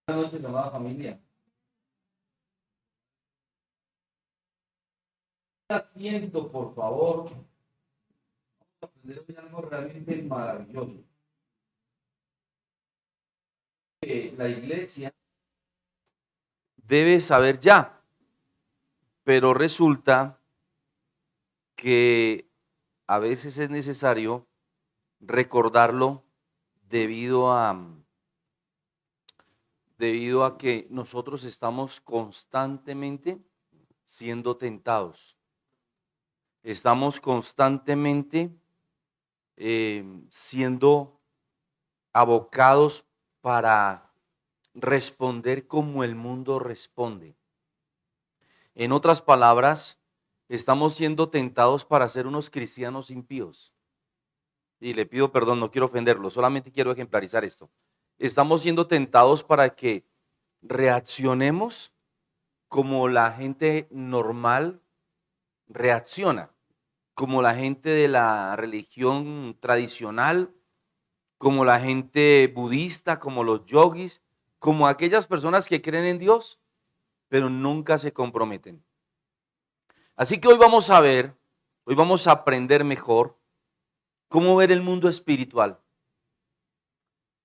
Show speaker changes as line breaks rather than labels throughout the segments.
Buenas noches, amada familia. Asiento, por favor. Vamos a aprender hoy algo realmente maravilloso. La iglesia debe saber ya, pero resulta que a veces es necesario recordarlo debido a que nosotros estamos constantemente siendo tentados. Estamos constantemente siendo abocados para responder como el mundo responde. En otras palabras, estamos siendo tentados para ser unos cristianos impíos. Y le pido perdón, no quiero ofenderlo, solamente quiero ejemplarizar esto. Estamos siendo tentados para que reaccionemos como la gente normal reacciona, como la gente de la religión tradicional, como la gente budista, como los yogis, como aquellas personas que creen en Dios, pero nunca se comprometen. Así que hoy vamos a aprender mejor cómo ver el mundo espiritual.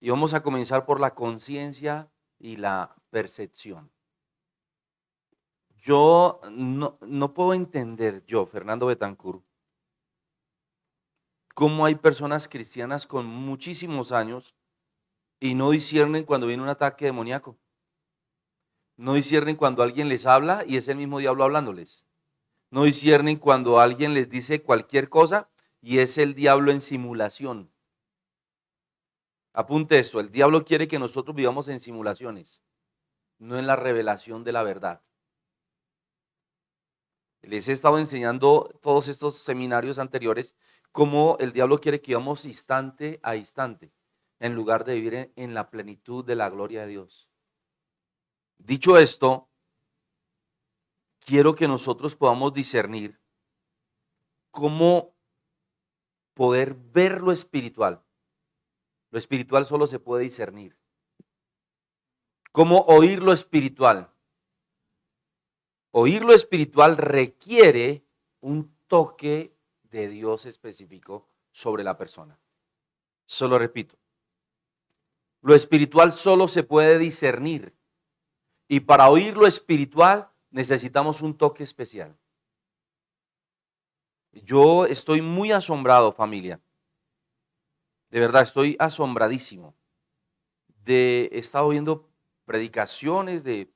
Y vamos a comenzar por la conciencia y la percepción. Yo no puedo entender, Fernando Betancur, cómo hay personas cristianas con muchísimos años y no disciernen cuando viene un ataque demoníaco. No disciernen cuando alguien les habla y es el mismo diablo hablándoles. No disciernen cuando alguien les dice cualquier cosa y es el diablo en simulación. Apunte esto, el diablo quiere que nosotros vivamos en simulaciones, no en la revelación de la verdad. Les he estado enseñando todos estos seminarios anteriores cómo el diablo quiere que vivamos instante a instante, en lugar de vivir en la plenitud de la gloria de Dios. Dicho esto, quiero que nosotros podamos discernir cómo poder ver lo espiritual. Lo espiritual solo se puede discernir. ¿Cómo oír lo espiritual? Oír lo espiritual requiere un toque de Dios específico sobre la persona. Solo repito, lo espiritual solo se puede discernir y para oír lo espiritual necesitamos un toque especial. Yo estoy muy asombrado, familia. De verdad, estoy asombradísimo. He estado viendo predicaciones de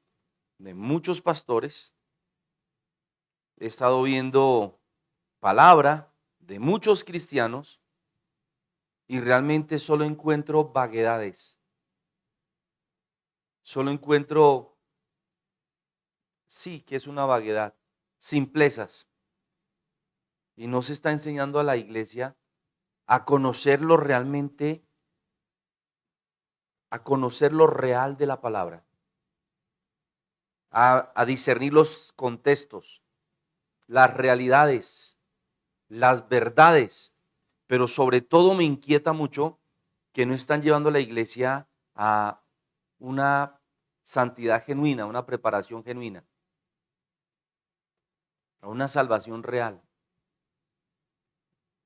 muchos pastores. He estado viendo palabra de muchos cristianos y realmente solo encuentro vaguedades. Solo encuentro, sí, que es una vaguedad, simplezas. Y no se está enseñando a la iglesia a conocer lo realmente, a conocer lo real de la palabra, a discernir los contextos, las realidades, las verdades, pero sobre todo me inquieta mucho que no están llevando a la iglesia a una santidad genuina, una preparación genuina, a una salvación real.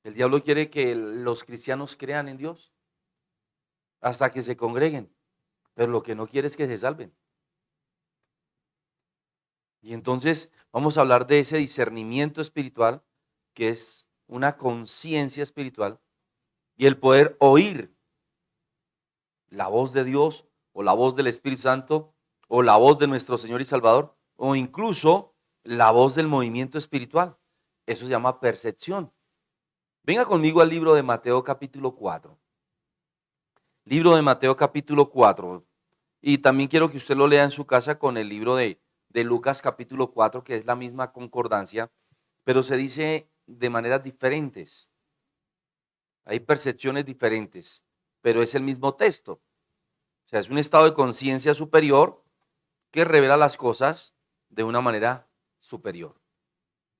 El diablo quiere que los cristianos crean en Dios hasta que se congreguen, pero lo que no quiere es que se salven. Y entonces vamos a hablar de ese discernimiento espiritual, que es una conciencia espiritual, y el poder oír la voz de Dios o la voz del Espíritu Santo o la voz de nuestro Señor y Salvador o incluso la voz del movimiento espiritual. Eso se llama percepción. Venga conmigo al libro de Mateo capítulo 4. Libro de Mateo capítulo 4. Y también quiero que usted lo lea en su casa con el libro de Lucas capítulo 4, que es la misma concordancia, pero se dice de maneras diferentes. Hay percepciones diferentes, pero es el mismo texto. O sea, es un estado de conciencia superior que revela las cosas de una manera superior.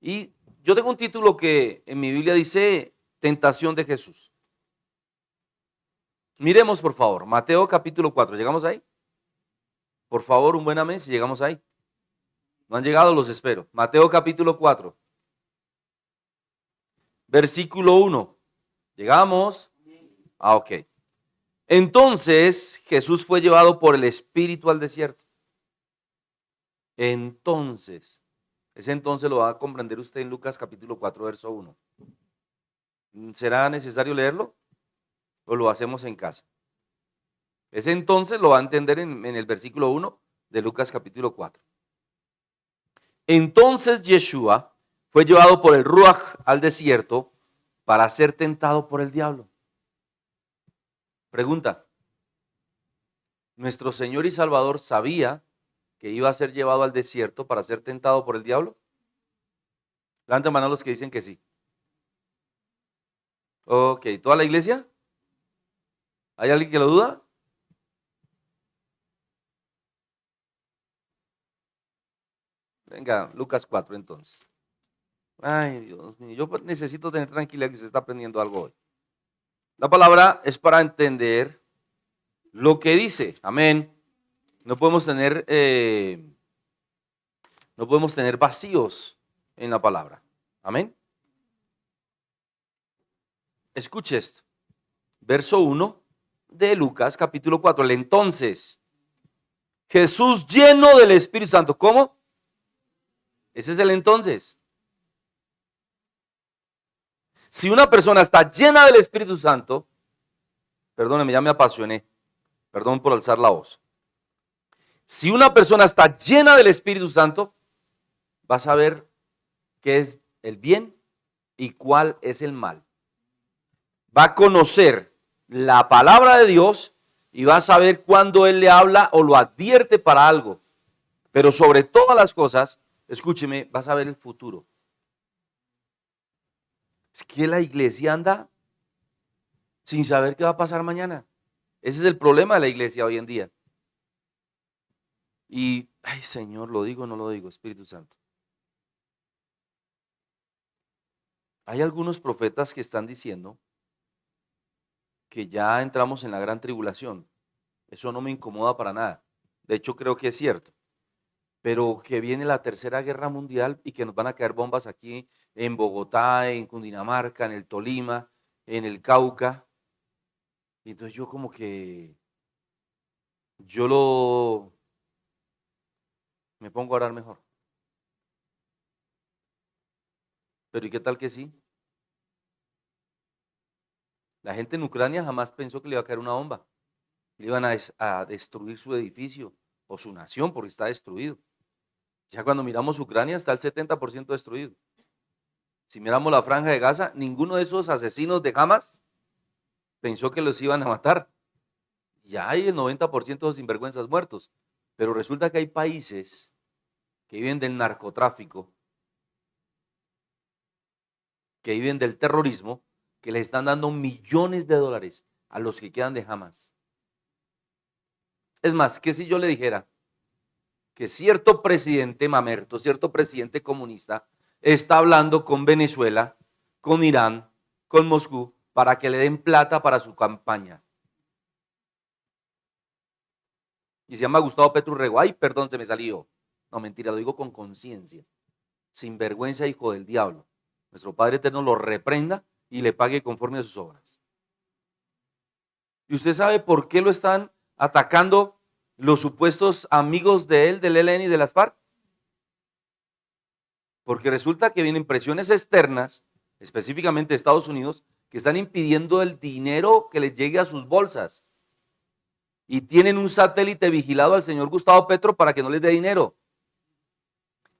Y yo tengo un título que en mi Biblia dice Tentación de Jesús. Miremos por favor, Mateo capítulo 4, ¿llegamos ahí? Por favor, un buen amén si llegamos ahí. No han llegado, los espero. Mateo capítulo 4, versículo 1. ¿Llegamos? Ah, ok. Entonces Jesús fue llevado por el Espíritu al desierto. Entonces, ese entonces lo va a comprender usted en Lucas capítulo 4, verso 1. ¿Será necesario leerlo o lo hacemos en casa? Ese entonces lo va a entender en el versículo 1 de Lucas capítulo 4. Entonces Yeshua fue llevado por el Ruach al desierto para ser tentado por el diablo. Pregunta, ¿nuestro Señor y Salvador sabía que iba a ser llevado al desierto para ser tentado por el diablo? Levanten mano los que dicen que sí. Ok, ¿toda la iglesia? ¿Hay alguien que lo duda? Venga, Lucas 4 entonces. Ay, Dios mío, yo necesito tener tranquilidad que se está aprendiendo algo hoy. La palabra es para entender lo que dice. Amén. No podemos tener, no podemos tener vacíos en la palabra. Amén. Escuche esto. Verso 1 de Lucas capítulo 4. El entonces Jesús lleno del Espíritu Santo. ¿Cómo? Ese es el entonces. Si una persona está llena del Espíritu Santo, perdóneme, ya me apasioné. Perdón por alzar la voz. Si una persona está llena del Espíritu Santo, va a saber qué es el bien y cuál es el mal. Va a conocer la palabra de Dios y va a saber cuándo Él le habla o lo advierte para algo. Pero sobre todas las cosas, escúcheme, va a saber el futuro. Es que la iglesia anda sin saber qué va a pasar mañana. Ese es el problema de la iglesia hoy en día. Y, ay Señor, ¿lo digo o no lo digo, Espíritu Santo? Hay algunos profetas que están diciendo que ya entramos en la gran tribulación. Eso no me incomoda para nada. De hecho, creo que es cierto. Pero que viene la tercera guerra mundial y que nos van a caer bombas aquí en Bogotá, en Cundinamarca, en el Tolima, en el Cauca. Y entonces yo como que, yo lo, me pongo a orar mejor. Pero ¿y qué tal que sí? La gente en Ucrania jamás pensó que le iba a caer una bomba. Le iban a destruir su edificio o su nación porque está destruido. Ya cuando miramos Ucrania está el 70% destruido. Si miramos la franja de Gaza, ninguno de esos asesinos de Hamas pensó que los iban a matar. Ya hay el 90% de sinvergüenzas muertos. Pero resulta que hay países que viven del narcotráfico, que viven del terrorismo, que les están dando millones de dólares a los que quedan de Hamas. Es más, que si yo le dijera que cierto presidente mamerto, cierto presidente comunista, está hablando con Venezuela, con Irán, con Moscú, para que le den plata para su campaña. Y se llama Gustavo Petro Urrego. Ay, perdón, se me salió. No, mentira, lo digo con conciencia. Sin vergüenza, hijo del diablo. Nuestro Padre Eterno lo reprenda y le pague conforme a sus obras. ¿Y usted sabe por qué lo están atacando los supuestos amigos de él, del ELN y de las FARC? Porque resulta que vienen presiones externas, específicamente de Estados Unidos, que están impidiendo el dinero que les llegue a sus bolsas. Y tienen un satélite vigilado al señor Gustavo Petro para que no les dé dinero.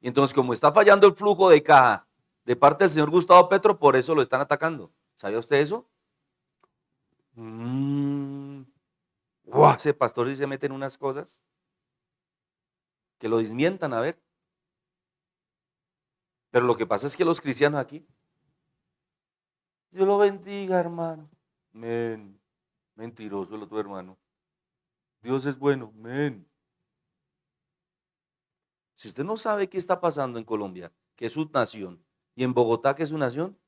Y entonces, como está fallando el flujo de caja de parte del señor Gustavo Petro, por eso lo están atacando. ¿Sabía usted eso? Wow, ese pastor sí se mete en unas cosas que lo desmientan, a ver. Pero lo que pasa es que los cristianos aquí, Dios lo bendiga, hermano. Men, mentiroso el otro hermano. Dios es bueno, men. Si usted no sabe qué está pasando en Colombia, que es su nación, y en Bogotá, que es su nación,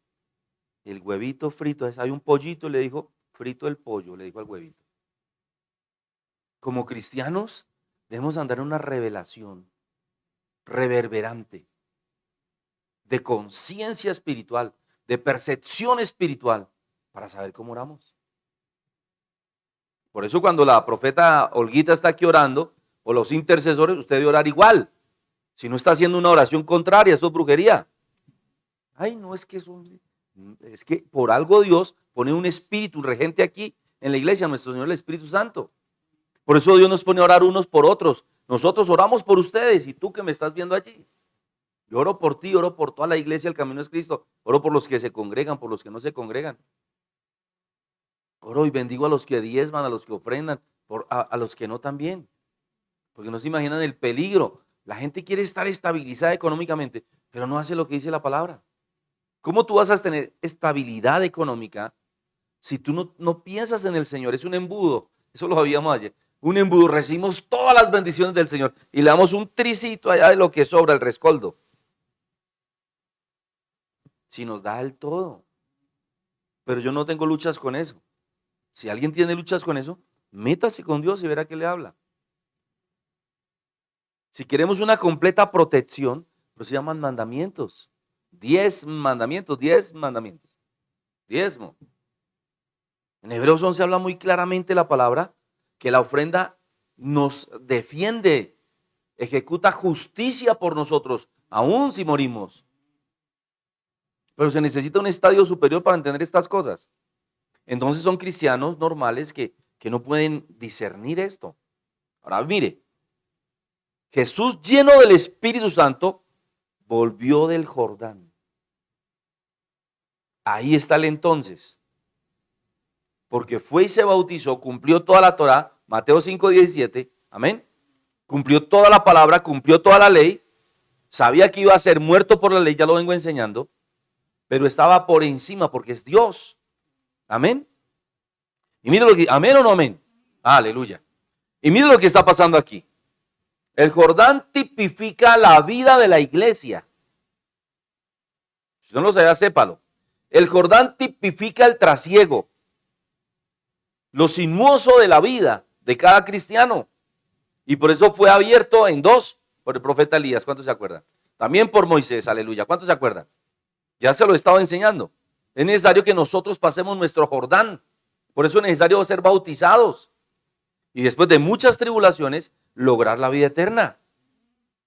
el huevito frito, hay un pollito, le dijo, frito el pollo, le dijo al huevito. Como cristianos, Debemos andar en una revelación reverberante de conciencia espiritual, de percepción espiritual, para saber cómo oramos. Por eso cuando la profeta Olguita está aquí orando, o los intercesores, usted debe orar igual. Si no está haciendo una oración contraria, eso es brujería. Ay, no, es que por algo Dios pone un espíritu, un regente aquí en la iglesia, nuestro Señor el Espíritu Santo. Por eso Dios nos pone a orar unos por otros. Nosotros oramos por ustedes y tú que me estás viendo allí. Yo oro por ti, oro por toda la iglesia, el camino es Cristo. Oro por los que se congregan, por los que no se congregan. Oro y bendigo a los que diezman, a los que ofrendan, a los que no también. Porque no se imaginan el peligro. La gente quiere estar estabilizada económicamente, pero no hace lo que dice la palabra. ¿Cómo tú vas a tener estabilidad económica si tú no piensas en el Señor? Es un embudo. Eso lo habíamos ayer. Un embudo. Recibimos todas las bendiciones del Señor y le damos un tricito allá de lo que sobra, el rescoldo. Si nos da el todo. Pero yo no tengo luchas con eso. Si alguien tiene luchas con eso, métase con Dios y verá que le habla. Si queremos una completa protección, pues se llaman mandamientos. 10 mandamientos, 10 mandamientos. Diezmo. En Hebreos 11 habla muy claramente la palabra que la ofrenda nos defiende, ejecuta justicia por nosotros, aun si morimos. Pero se necesita un estadio superior para entender estas cosas. Entonces son cristianos normales que no pueden discernir esto. Ahora mire, Jesús lleno del Espíritu Santo volvió del Jordán. Ahí está el entonces. Porque fue y se bautizó, cumplió toda la Torá, Mateo 5:17, amén. Cumplió toda la palabra, cumplió toda la ley, sabía que iba a ser muerto por la ley, ya lo vengo enseñando, pero estaba por encima porque es Dios, amén. Y mire lo que, amén o no amén, aleluya. Y mire lo que está pasando aquí. El Jordán tipifica la vida de la iglesia. Si no lo sabía, sépalo. El Jordán tipifica el trasiego, lo sinuoso de la vida de cada cristiano. Y por eso fue abierto en dos por el profeta Elías. ¿Cuántos se acuerdan? También por Moisés, aleluya. ¿Cuántos se acuerdan? Ya se lo estaba enseñando. Es necesario que nosotros pasemos nuestro Jordán. Por eso es necesario ser bautizados. Y después de muchas tribulaciones, lograr la vida eterna.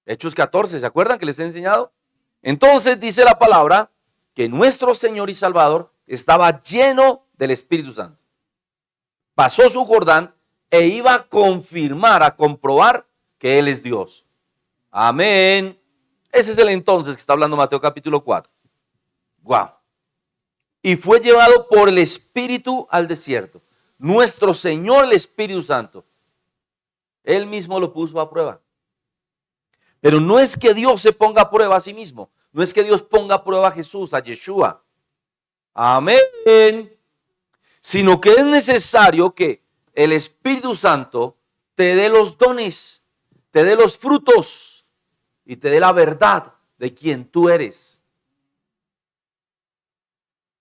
Hechos 14, ¿se acuerdan que les he enseñado? Entonces dice la palabra que nuestro Señor y Salvador estaba lleno del Espíritu Santo. Pasó su Jordán e iba a confirmar, a comprobar que Él es Dios. Amén. Ese es el entonces que está hablando Mateo capítulo 4. Wow. Y fue llevado por el Espíritu al desierto. Nuestro Señor, el Espíritu Santo, Él mismo lo puso a prueba. Pero no es que Dios se ponga a prueba a sí mismo. No es que Dios ponga a prueba a Jesús, a Yeshua. Amén. Sino que es necesario que el Espíritu Santo te dé los dones, te dé los frutos y te dé la verdad de quien tú eres.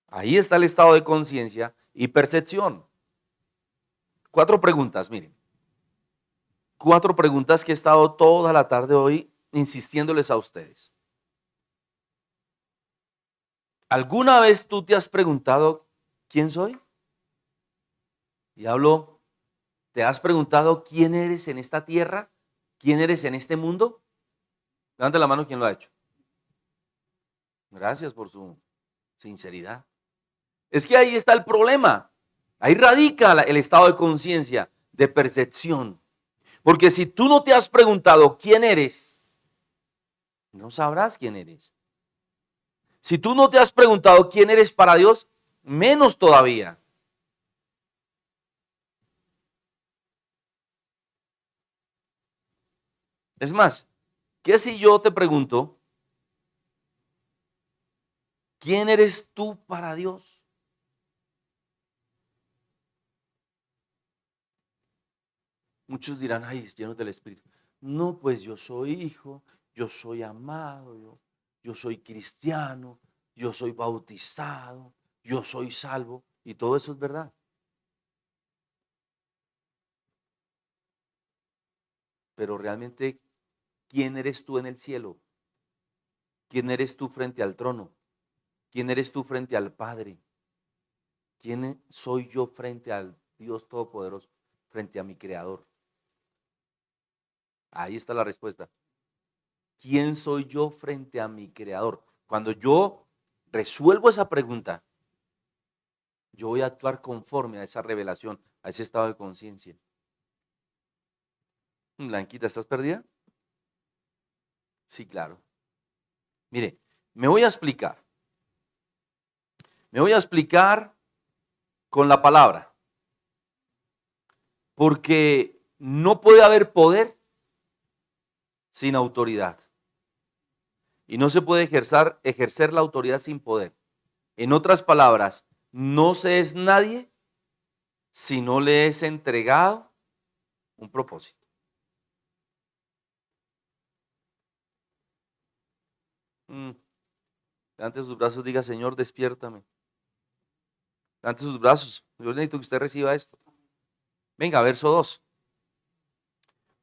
Ahí está el estado de conciencia y percepción. 4 preguntas, miren. 4 preguntas que he estado toda la tarde hoy insistiéndoles a ustedes. ¿Alguna vez tú te has preguntado quién soy? Y hablo, ¿te has preguntado quién eres en esta tierra? ¿Quién eres en este mundo? Levanta la mano quien lo ha hecho. Gracias por su sinceridad. Es que ahí está el problema. Ahí radica el estado de conciencia, de percepción. Porque si tú no te has preguntado quién eres, no sabrás quién eres. Si tú no te has preguntado quién eres para Dios, menos todavía. Es más, ¿qué si yo te pregunto, quién eres tú para Dios? Muchos dirán, ay, llenos del Espíritu. No, pues yo soy hijo, yo soy amado, yo soy cristiano, yo soy bautizado, yo soy salvo. Y todo eso es verdad. Pero realmente, ¿quién eres tú en el cielo? ¿Quién eres tú frente al trono? ¿Quién eres tú frente al Padre? ¿Quién soy yo frente al Dios Todopoderoso, frente a mi Creador? Ahí está la respuesta. ¿Quién soy yo frente a mi Creador? Cuando yo resuelvo esa pregunta, yo voy a actuar conforme a esa revelación, a ese estado de conciencia. Blanquita, ¿estás perdida? Sí, claro. Mire, me voy a explicar. Me voy a explicar con la palabra. Porque no puede haber poder sin autoridad. Y no se puede ejercer la autoridad sin poder. En otras palabras, no se es nadie si no le es entregado un propósito. Levante sus brazos, diga: Señor, despiértame. Levante sus brazos. Yo necesito que usted reciba esto. Venga, verso 2.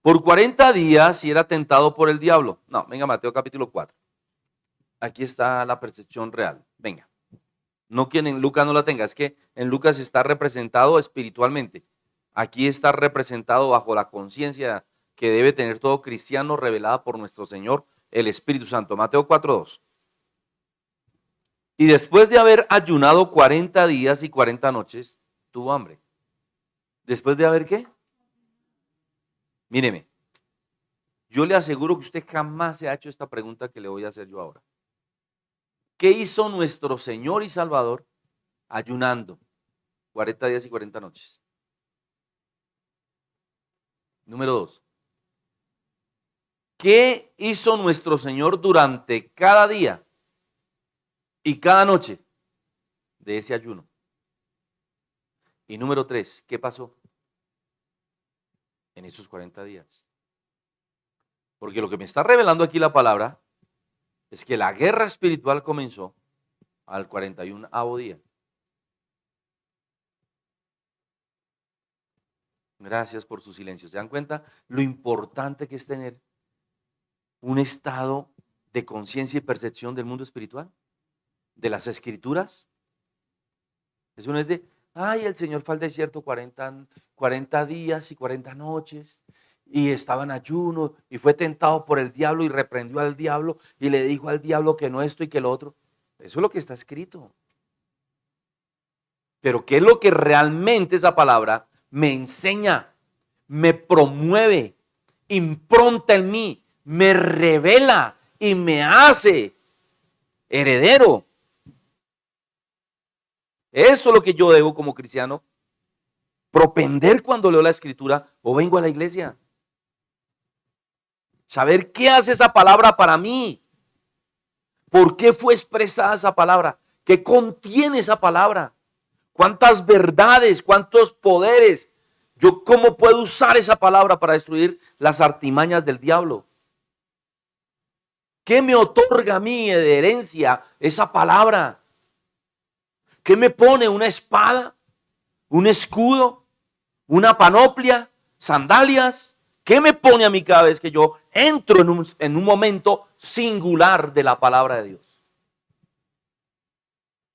Por 40 días y era tentado por el diablo. No, venga, Mateo capítulo 4. Aquí está la percepción real. Venga. No que en Lucas no la tenga, es que en Lucas está representado espiritualmente. Aquí está representado bajo la conciencia que debe tener todo cristiano revelada por nuestro Señor, el Espíritu Santo. Mateo 4:2. Y después de haber ayunado 40 días y 40 noches, tuvo hambre. ¿Después de haber qué? Míreme, yo le aseguro que usted jamás se ha hecho esta pregunta que le voy a hacer yo ahora. ¿Qué hizo nuestro Señor y Salvador ayunando 40 días y 40 noches? Número 2. ¿Qué hizo nuestro Señor durante cada día y cada noche de ese ayuno? Y número 3, ¿qué pasó en esos 40 días? Porque lo que me está revelando aquí la palabra es que la guerra espiritual comenzó al 41º día. Gracias por su silencio. ¿Se dan cuenta lo importante que es tener un estado de conciencia y percepción del mundo espiritual? De las escrituras. Eso no es de, ay, el Señor fue al desierto 40 días y 40 noches y estaba en ayuno y fue tentado por el diablo y reprendió al diablo y le dijo al diablo que no esto y que lo otro. Eso es lo que está escrito. Pero ¿qué es lo que realmente esa palabra me enseña, me promueve, impronta en mí, me revela y me hace heredero? Eso es lo que yo debo como cristiano propender cuando leo la escritura o vengo a la iglesia. Saber qué hace esa palabra para mí. ¿Por qué fue expresada esa palabra? ¿Qué contiene esa palabra? ¿Cuántas verdades? ¿Cuántos poderes? Yo, ¿cómo puedo usar esa palabra para destruir las artimañas del diablo? ¿Qué me otorga a mí de herencia esa palabra? ¿Qué me pone? ¿Una espada? ¿Un escudo? ¿Una panoplia? ¿Sandalias? ¿Qué me pone a mí cada vez que yo entro en un momento singular de la palabra de Dios?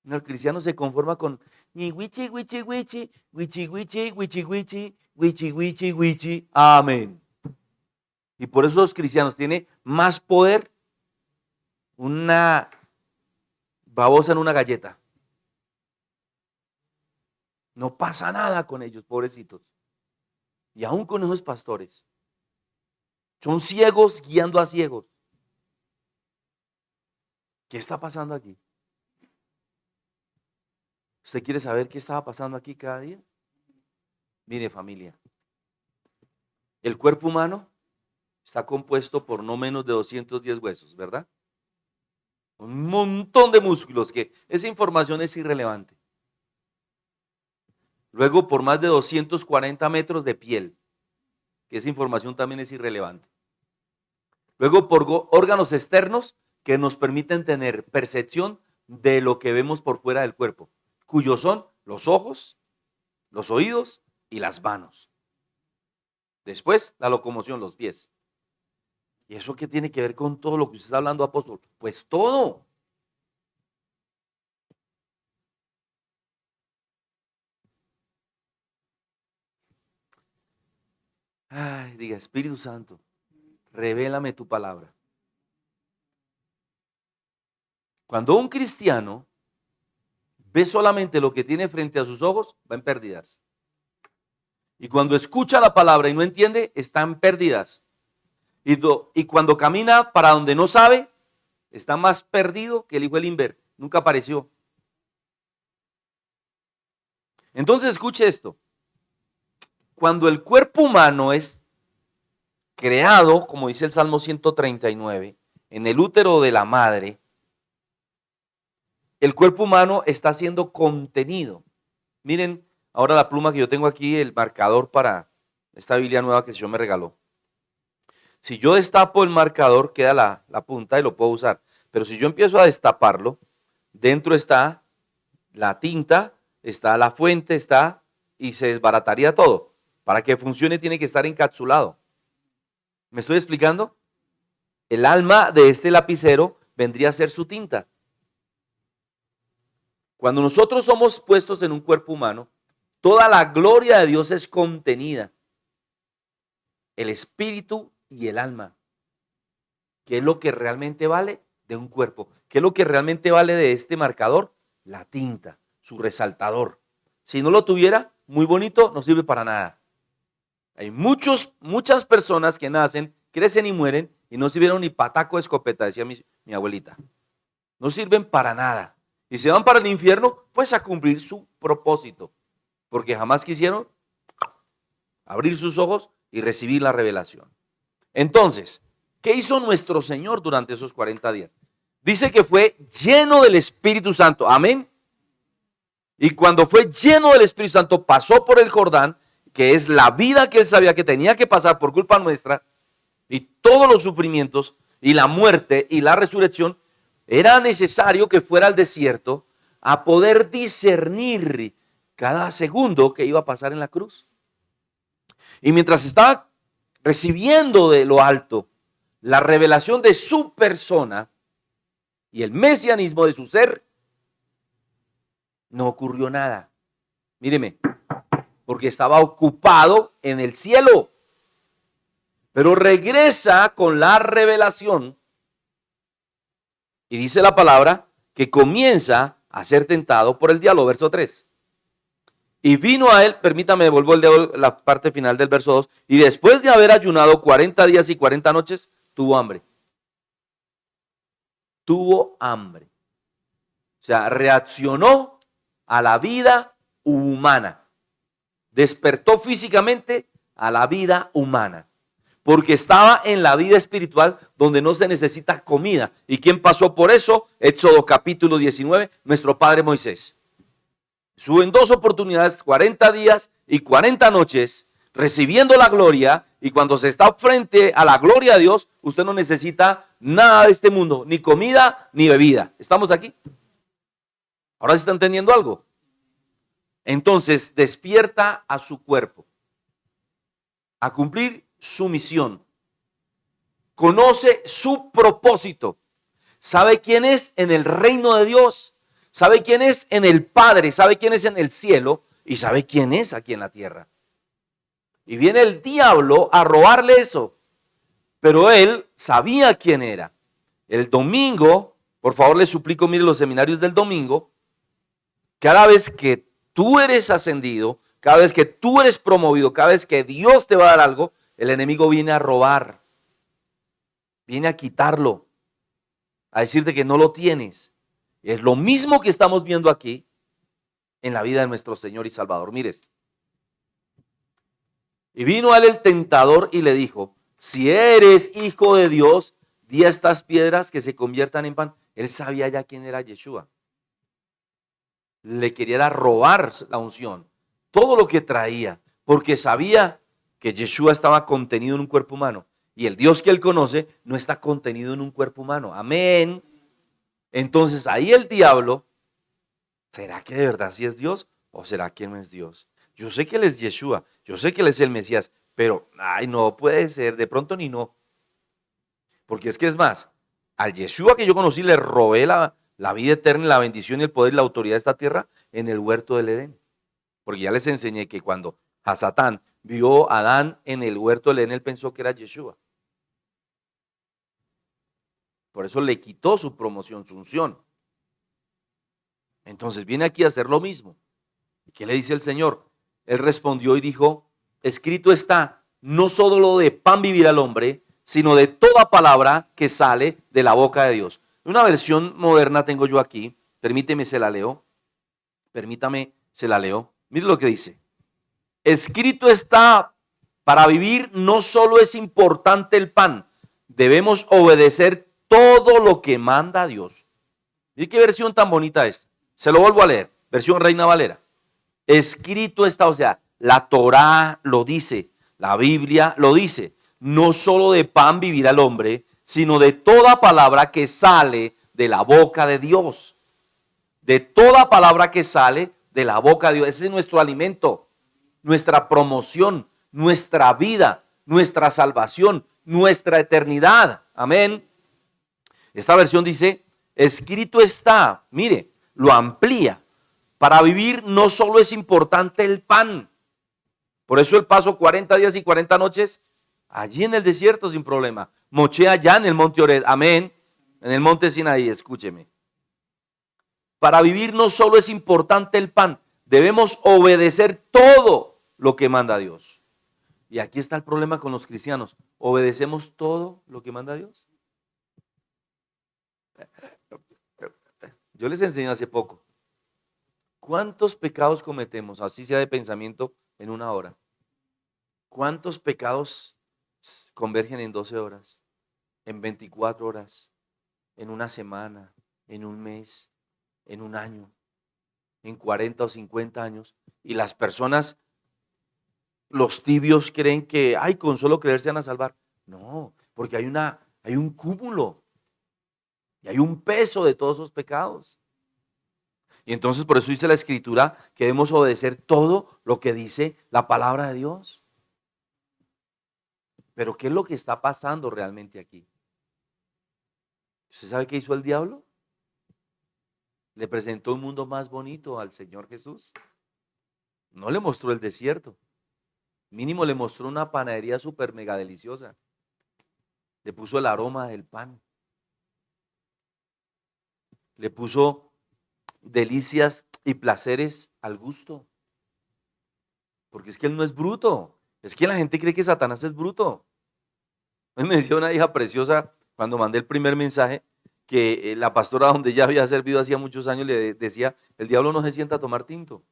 No, el cristiano se conforma con ni wichi, wichi, wichi, wichi, wichi, wichi, wichi, wichi, wichi, wichi. Amén. Y por eso los cristianos tienen más poder una babosa en una galleta. No pasa nada con ellos, pobrecitos. Y aún con esos pastores. Son ciegos guiando a ciegos. ¿Qué está pasando aquí? ¿Usted quiere saber qué estaba pasando aquí cada día? Mire, familia, el cuerpo humano está compuesto por no menos de 210 huesos, ¿verdad? Un montón de músculos que esa información es irrelevante. Luego por más de 240 metros de piel, que esa información también es irrelevante. Luego por órganos externos que nos permiten tener percepción de lo que vemos por fuera del cuerpo, cuyos son los ojos, los oídos y las manos. Después, la locomoción, los pies. ¿Y eso qué tiene que ver con todo lo que usted está hablando, apóstol? Pues todo. Ay, diga, Espíritu Santo, revélame tu palabra. Cuando un cristiano ve solamente lo que tiene frente a sus ojos, va en pérdidas. Y cuando escucha la palabra y no entiende, está en pérdidas. Y cuando camina para donde no sabe, está más perdido que el hijo del Inver. Nunca apareció. Entonces escuche esto. Cuando el cuerpo humano es creado, como dice el Salmo 139, en el útero de la madre, el cuerpo humano está siendo contenido. Miren, ahora la pluma que yo tengo aquí, el marcador para esta Biblia nueva que el Señor me regaló. Si yo destapo el marcador, queda la punta y lo puedo usar. Pero si yo empiezo a destaparlo, dentro está la tinta, está la fuente, está y se desbarataría todo. Para que funcione tiene que estar encapsulado. ¿Me estoy explicando? El alma de este lapicero vendría a ser su tinta. Cuando nosotros somos puestos en un cuerpo humano, toda la gloria de Dios es contenida. El espíritu y el alma. ¿Qué es lo que realmente vale de un cuerpo? ¿Qué es lo que realmente vale de este marcador? La tinta, su resaltador. Si no lo tuviera, muy bonito, no sirve para nada. Hay muchas personas que nacen, crecen y mueren y no sirvieron ni pataco de escopeta, decía mi abuelita. No sirven para nada. Y se van para el infierno, pues a cumplir su propósito. Porque jamás quisieron abrir sus ojos y recibir la revelación. Entonces, ¿qué hizo nuestro Señor durante esos 40 días? Dice que fue lleno del Espíritu Santo. Amén. Y cuando fue lleno del Espíritu Santo, pasó por el Jordán, que es la vida que él sabía que tenía que pasar por culpa nuestra, y todos los sufrimientos, y la muerte, y la resurrección, era necesario que fuera al desierto a poder discernir cada segundo que iba a pasar en la cruz. Y mientras estaba recibiendo de lo alto la revelación de su persona y el mesianismo de su ser, no ocurrió nada. Míreme, porque estaba ocupado en el cielo. Pero regresa con la revelación y dice la palabra que comienza a ser tentado por el diablo, verso 3. Y vino a él, permítame, vuelvo la parte final del verso 2, y después de haber ayunado 40 días y 40 noches, tuvo hambre. Tuvo hambre. O sea, reaccionó a la vida humana. Despertó físicamente a la vida humana. Porque estaba en la vida espiritual donde no se necesita comida. ¿Y quién pasó por eso? Éxodo capítulo 19, nuestro padre Moisés. Estuvo en 2 oportunidades, 40 días y 40 noches, recibiendo la gloria. Y cuando se está frente a la gloria de Dios, usted no necesita nada de este mundo, ni comida ni bebida. ¿Estamos aquí? ¿Ahora se está entendiendo algo? Entonces despierta a su cuerpo a cumplir su misión. Conoce su propósito. Sabe quién es en el reino de Dios. Sabe quién es en el Padre. Sabe quién es en el cielo. Y sabe quién es aquí en la tierra. Y viene el diablo a robarle eso. Pero él sabía quién era. El domingo, por favor les suplico, mire los seminarios del domingo. Cada vez que tú eres ascendido, cada vez que tú eres promovido, cada vez que Dios te va a dar algo, el enemigo viene a robar. Viene a quitarlo. A decirte que no lo tienes. Es lo mismo que estamos viendo aquí en la vida de nuestro Señor y Salvador. Mire esto. Y vino a él el tentador y le dijo, si eres hijo de Dios, di a estas piedras que se conviertan en pan. Él sabía ya quién era Yeshua. Le quería robar la unción, todo lo que traía, porque sabía que Yeshua estaba contenido en un cuerpo humano. Y el Dios que él conoce no está contenido en un cuerpo humano. Amén. Entonces ahí el diablo, ¿será que de verdad sí es Dios o será que no es Dios? Yo sé que él es Yeshua, yo sé que él es el Mesías, pero, ay, no puede ser, de pronto ni no. Porque es que es más, al Yeshua que yo conocí le robé la vida eterna, la bendición y el poder y la autoridad de esta tierra en el huerto del Edén. Porque ya les enseñé que cuando a Satán vio a Adán en el huerto del Edén, él pensó que era Yeshua. Por eso le quitó su promoción, su unción. Entonces viene aquí a hacer lo mismo. ¿Y qué le dice el Señor? Él respondió y dijo, escrito está, no solo de pan vivirá el hombre, sino de toda palabra que sale de la boca de Dios. Una versión moderna tengo yo aquí, permíteme se la leo, permítame se la leo. Mire lo que dice, escrito está, para vivir no solo es importante el pan, debemos obedecer todo lo que manda Dios. ¿Y qué versión tan bonita esta? Se lo vuelvo a leer, versión Reina Valera. Escrito está, o sea, la Torá lo dice, la Biblia lo dice. No solo de pan vivirá el hombre, sino de toda palabra que sale de la boca de Dios. De toda palabra que sale de la boca de Dios. Ese es nuestro alimento, nuestra promoción, nuestra vida, nuestra salvación, nuestra eternidad. Amén. Esta versión dice, escrito está, mire, lo amplía. Para vivir no solo es importante el pan. Por eso el paso 40 días y 40 noches allí en el desierto sin problema. Moché allá en el monte Ored. Amén. En el monte Sinaí, escúcheme. Para vivir no solo es importante el pan, debemos obedecer todo lo que manda Dios. Y aquí está el problema con los cristianos. ¿Obedecemos todo lo que manda Dios? Yo les enseñé hace poco. ¿Cuántos pecados cometemos, así sea de pensamiento, en una hora? ¿Cuántos pecados convergen en 12 horas, en 24 horas, en una semana, en un mes, en un año, en 40 o 50 años? Y las personas, los tibios creen que, ay, con solo creer se van a salvar. No, porque hay un cúmulo y hay un peso de todos esos pecados. Y entonces por eso dice la Escritura que debemos obedecer todo lo que dice la palabra de Dios. Pero ¿qué es lo que está pasando realmente aquí? ¿Usted sabe qué hizo el diablo? Le presentó un mundo más bonito al Señor Jesús. No le mostró el desierto. Mínimo le mostró una panadería súper mega deliciosa. Le puso el aroma del pan. Le puso delicias y placeres al gusto. Porque es que él no es bruto. Es que la gente cree que Satanás es bruto. Me decía una hija preciosa cuando mandé el primer mensaje que la pastora donde ella había servido hacía muchos años le decía, el diablo no se sienta a tomar tinto.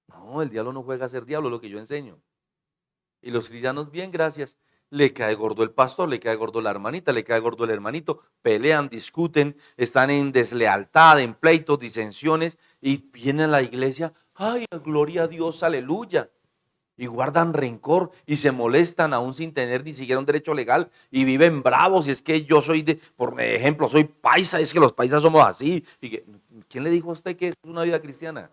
No, el diablo no juega a ser diablo, lo que yo enseño. Y los cristianos, bien, gracias. Le cae gordo el pastor, le cae gordo la hermanita, le cae gordo el hermanito, pelean, discuten, están en deslealtad, en pleitos, disensiones, y vienen a la iglesia, ay, gloria a Dios, aleluya, y guardan rencor y se molestan aún sin tener ni siquiera un derecho legal y viven bravos. Y es que yo soy, por ejemplo, soy paisa, es que los paisas somos así. ¿Quién le dijo a usted que es una vida cristiana?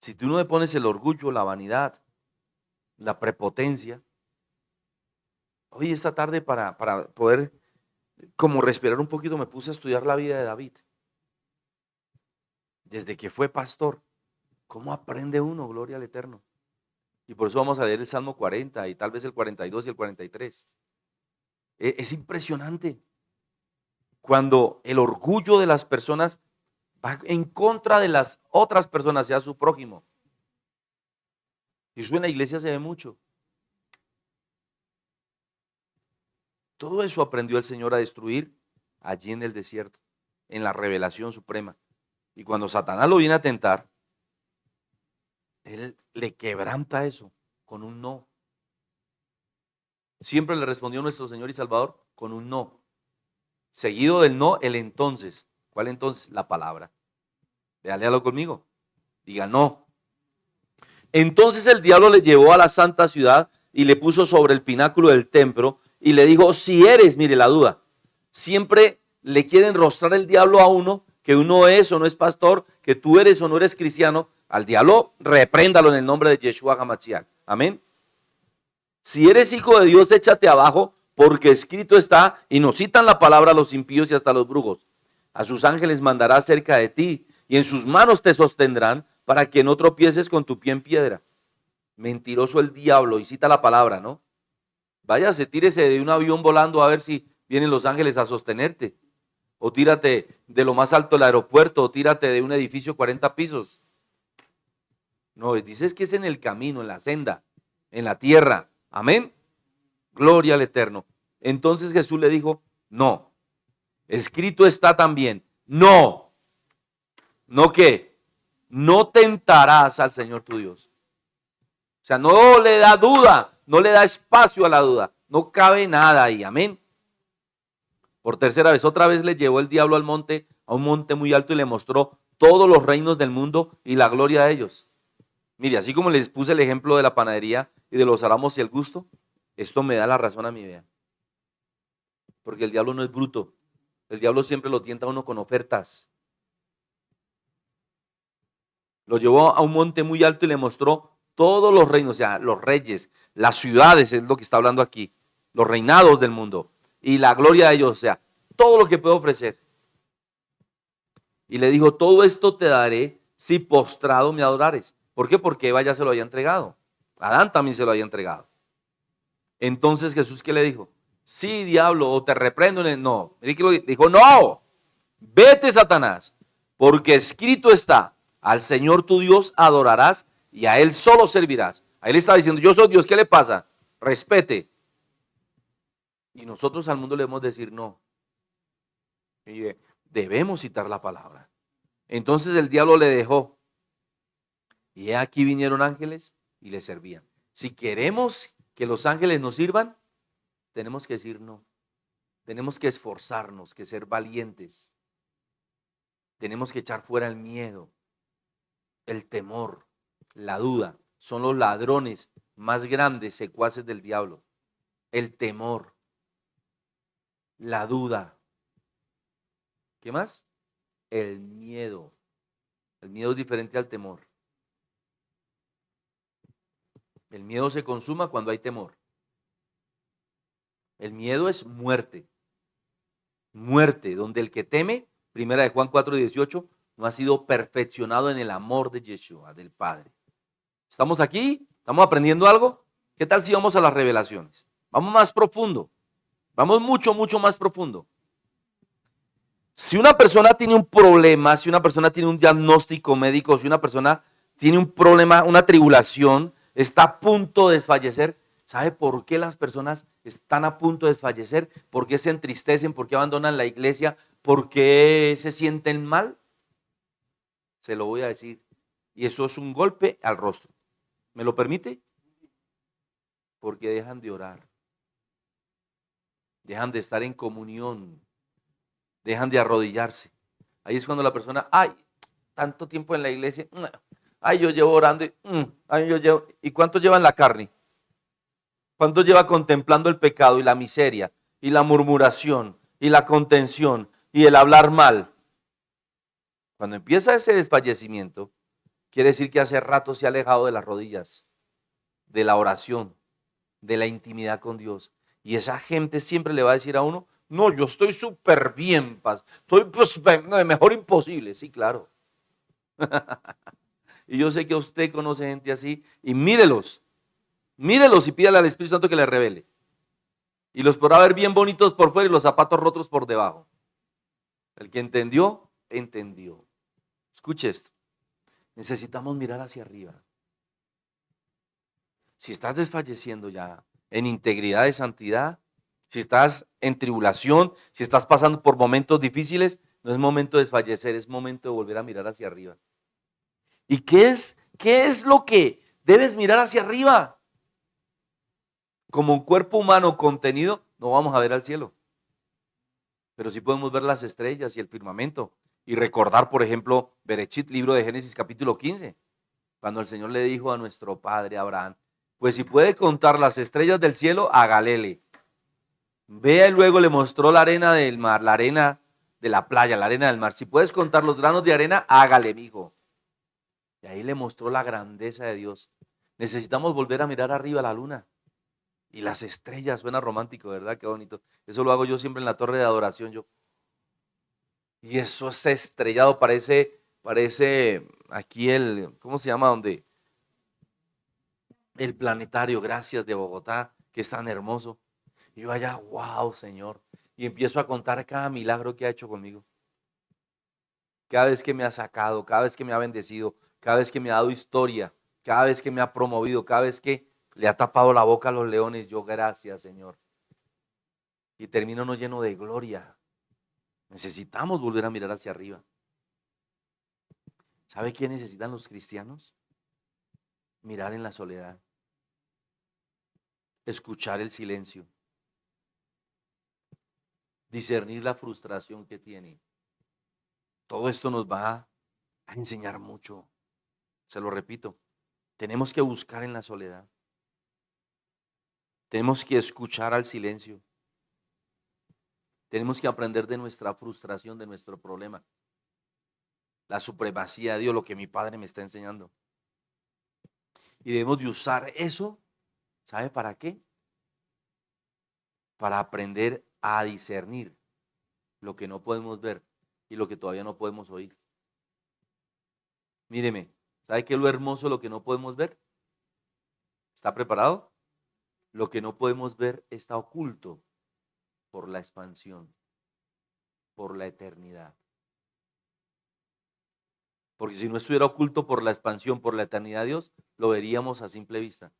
Si tú no le pones el orgullo, la vanidad, la prepotencia, hoy esta tarde para poder como respirar un poquito me puse a estudiar la vida de David. Desde que fue pastor, ¿cómo aprende uno? Gloria al Eterno. Y por eso vamos a leer el Salmo 40 y tal vez el 42 y el 43. Es impresionante cuando el orgullo de las personas va en contra de las otras personas, sea su prójimo. Y eso en la iglesia se ve mucho. Todo eso aprendió el Señor a destruir allí en el desierto, en la revelación suprema. Y cuando Satanás lo viene a tentar, él le quebranta eso con un no. Siempre le respondió nuestro Señor y Salvador con un no. Seguido del no, el entonces. ¿Cuál entonces? La palabra. Léalo conmigo. Diga no. Entonces el diablo le llevó a la santa ciudad y le puso sobre el pináculo del templo y le dijo, si eres, mire la duda, siempre le quieren rostrar el diablo a uno, que uno es o no es pastor, que tú eres o no eres cristiano. Al diablo repréndalo en el nombre de Yeshua HaMashiach. Amén. Si eres hijo de Dios, échate abajo, porque escrito está, y nos citan la palabra a los impíos y hasta a los brujos. A sus ángeles mandará cerca de ti, y en sus manos te sostendrán, para que no tropieces con tu pie en piedra. Mentiroso el diablo, y cita la palabra, ¿no? Váyase, tírese de un avión volando a ver si vienen los ángeles a sostenerte. O tírate de lo más alto del aeropuerto, o tírate de un edificio 40 pisos. No, dices que es en el camino, en la senda, en la tierra. Amén. Gloria al Eterno. Entonces Jesús le dijo, no. Escrito está también, no. ¿No qué? No tentarás al Señor tu Dios. O sea, no le da duda, no le da espacio a la duda. No cabe nada ahí. Amén. Por tercera vez, otra vez le llevó el diablo al monte, a un monte muy alto, y le mostró todos los reinos del mundo y la gloria de ellos. Mire, así como les puse el ejemplo de la panadería y de los álamos y el gusto, esto me da la razón a mi idea. Porque el diablo no es bruto. El diablo siempre lo tienta a uno con ofertas. Lo llevó a un monte muy alto y le mostró todos los reinos, o sea, los reyes, las ciudades, es lo que está hablando aquí, los reinados del mundo y la gloria de ellos, o sea, todo lo que puede ofrecer. Y le dijo, todo esto te daré si postrado me adorares. ¿Por qué? Porque Eva ya se lo había entregado. Adán también se lo había entregado. Entonces Jesús, ¿qué le dijo? Sí, diablo, o te reprendo. No, dijo, no, vete, Satanás, porque escrito está, al Señor tu Dios adorarás y a Él solo servirás. A Él está diciendo, yo soy Dios, ¿qué le pasa? Respete. Y nosotros al mundo le debemos decir no. Y debemos citar la palabra. Entonces el diablo le dejó. Y aquí vinieron ángeles y le servían. Si queremos que los ángeles nos sirvan, tenemos que decir no. Tenemos que esforzarnos, que ser valientes. Tenemos que echar fuera el miedo, el temor, la duda. Son los ladrones más grandes secuaces del diablo. El temor, la duda. ¿Qué más? El miedo. El miedo es diferente al temor. El miedo se consuma cuando hay temor. El miedo es muerte. Muerte, donde el que teme, primera de Juan 4:18, no ha sido perfeccionado en el amor de Yeshua, del Padre. ¿Estamos aquí? ¿Estamos aprendiendo algo? ¿Qué tal si vamos a las revelaciones? Vamos más profundo. Vamos mucho, mucho más profundo. Si una persona tiene un problema, si una persona tiene un diagnóstico médico, si una persona tiene un problema, una tribulación, está a punto de desfallecer, ¿sabe por qué las personas están a punto de desfallecer? ¿Por qué se entristecen? ¿Por qué abandonan la iglesia? ¿Por qué se sienten mal? Se lo voy a decir. Y eso es un golpe al rostro. ¿Me lo permite? Porque dejan de orar. Dejan de estar en comunión. Dejan de arrodillarse. Ahí es cuando la persona, ay, tanto tiempo en la iglesia, ay, yo llevo orando, ay, yo llevo, ¿y cuánto lleva en la carne? ¿Cuánto lleva contemplando el pecado y la miseria y la murmuración y la contención y el hablar mal? Cuando empieza ese desfallecimiento, quiere decir que hace rato se ha alejado de las rodillas, de la oración, de la intimidad con Dios. Y esa gente siempre le va a decir a uno, no, yo estoy súper bien, estoy pues, mejor imposible. Sí, claro. Y yo sé que usted conoce gente así y mírelos y pídale al Espíritu Santo que le revele. Y los podrá ver bien bonitos por fuera y los zapatos rotos por debajo. El que entendió, entendió. Escuche esto. Necesitamos mirar hacia arriba. Si estás desfalleciendo ya en integridad de santidad, si estás en tribulación, si estás pasando por momentos difíciles, no es momento de desfallecer, es momento de volver a mirar hacia arriba. ¿Y qué es lo que debes mirar hacia arriba? Como un cuerpo humano contenido, no vamos a ver al cielo. Pero sí podemos ver las estrellas y el firmamento. Y recordar, por ejemplo, Berechit, libro de Génesis, capítulo 15, cuando el Señor le dijo a nuestro padre Abraham, pues si puede contar las estrellas del cielo, hágale. Vea, y luego le mostró la arena del mar, la arena de la playa, la arena del mar. Si puedes contar los granos de arena, hágale, mijo. Y ahí le mostró la grandeza de Dios. Necesitamos volver a mirar arriba a la luna. Y las estrellas, suena romántico, ¿verdad? Qué bonito. Eso lo hago yo siempre en la torre de adoración, yo. Y eso es estrellado, parece aquí ¿cómo se llama? Donde el planetario, gracias, de Bogotá, que es tan hermoso. Y yo allá, wow, Señor. Y empiezo a contar cada milagro que ha hecho conmigo. Cada vez que me ha sacado, cada vez que me ha bendecido, cada vez que me ha dado historia, cada vez que me ha promovido, cada vez que le ha tapado la boca a los leones, yo gracias, Señor. Y termino no lleno de gloria. Necesitamos volver a mirar hacia arriba. ¿Sabe qué necesitan los cristianos? Mirar en la soledad, escuchar el silencio, discernir la frustración que tiene. Todo esto nos va a enseñar mucho. Se lo repito, tenemos que buscar en la soledad. Tenemos que escuchar al silencio. Tenemos que aprender de nuestra frustración, de nuestro problema. La supremacía de Dios, lo que mi padre me está enseñando. Y debemos de usar eso, ¿sabe para qué? Para aprender a discernir lo que no podemos ver y lo que todavía no podemos oír. Míreme, ¿sabe qué es lo hermoso, lo que no podemos ver? ¿Está preparado? Lo que no podemos ver está oculto por la expansión, por la eternidad. Porque si no estuviera oculto por la expansión, por la eternidad de Dios, lo veríamos a simple vista.